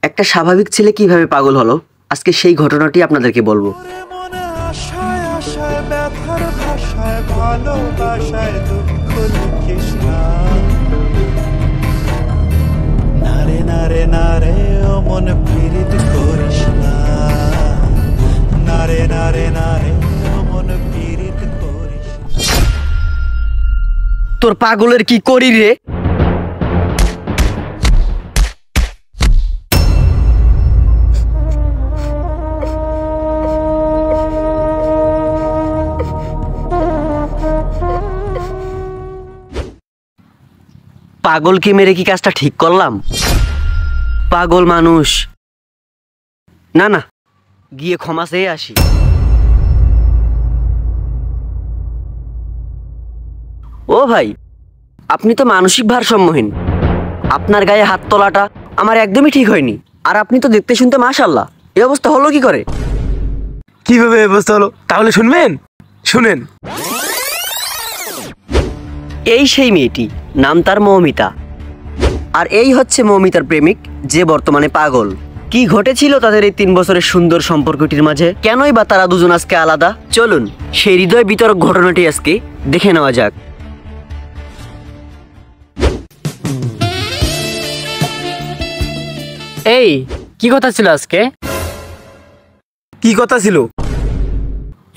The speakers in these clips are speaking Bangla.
একটা স্বাভাবিক ছেলে কিভাবে পাগল হলো আজকে সেই ঘটনাটি আপনাদেরকে বলবো। তোর পাগলের কি করি রে? পাগলকে মেরে কি কাজটা ঠিক করলাম? পাগল মানুষ না, না, গিয়ে ক্ষমা চেয়ে আসি। ও ভাই, আপনি তো মানসিক ভারসাম্যহীন। আপনার গায়ে হাত তোলাটা আমার একদমই ঠিক হয়নি। আর আপনি তো দেখতে শুনতে মাশাআল্লাহ। এই অবস্থা হলো কি করে? কিভাবে অবস্থা হলো তাহলে শুনবেন? শুনেন। এই সেই মেয়েটি, নাম তার মৌমিতা। আর এই হচ্ছে মৌমিতার প্রেমিক, যে বর্তমানে পাগল। কি ঘটেছিল তাদের এই 3 বছরের সুন্দর সম্পর্কটির মাঝে? কেনই বা তারা দুজন আজকে আলাদা? চলুন সেই হৃদয় বিতরক ঘটনাটি আজকে দেখে নেওয়া যাক। এই কি কথা ছিল আজকে? কি কথা ছিল?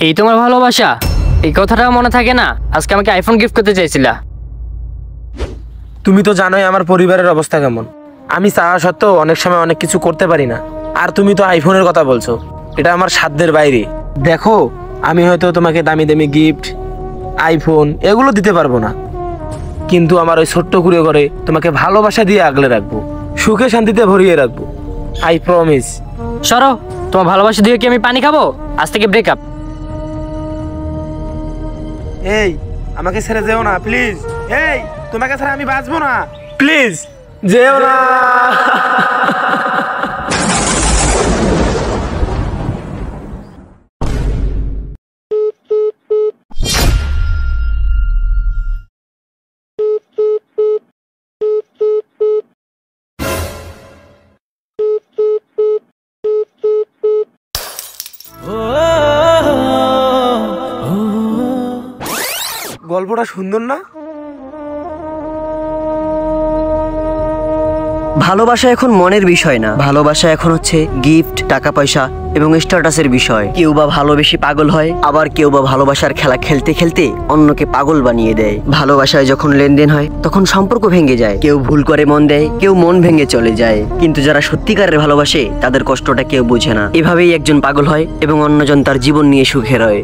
এই তোমার ভালোবাসা, এই কথাটা মনে থাকে না? আজকে আমাকে আইফোন গিফট করতে চাইছিলা। তুমি তো জানোই আমার পরিবারের অবস্থা কেমন। আমি চাওয়া সত্ত্বেও অনেক সময় অনেক কিছু করতে পারি না। আর তুমি তো আইফোনের কথা বলছো, এটা আমার সাধ্যের বাইরে। দেখো, আমি হয়তো তোমাকে দামি দামি গিফট, আইফোন এগুলো দিতে পারবো না, কিন্তু আমার ওই ছোট্ট কুড়ে ঘরে তোমাকে ভালোবাসা দিয়ে আগলে রাখবো, সুখে শান্তিতে ভরিয়ে রাখবো। I promise. সরো, তোমার ভালোবাসা দিয়ে কি আমি পানি খাবো? আজ থেকে ব্রেকআপ। এই, আমাকে ছেড়ে যেও না প্লিজ। এই, তোমাকে ছাড়া আমি বাঁচবো না, প্লিজ যেও না। গল্পটা সুন্দর না? ভালোবাসা এখন মনের বিষয় না, ভালোবাসা এখন হচ্ছে গিফট, টাকা পয়সা এবং স্ট্যাটাসের বিষয়। কেউ বা ভালোবেসে পাগল হয়, আবার কেউ বা ভালোবাসার খেলা খেলতে খেলতে অন্যকে পাগল বানিয়ে দেয়। ভালোবাসায় যখন লেনদেন হয় তখন সম্পর্ক ভেঙে যায়। কেউ ভুল করে মন দেয়, কেউ মন ভেঙে চলে যায়। কিন্তু যারা সত্যিকারের ভালোবাসে তাদের কষ্টটা কেউ বোঝে না। এভাবেই একজন পাগল হয় এবং অন্যজন তার জীবন নিয়ে সুখে রয়।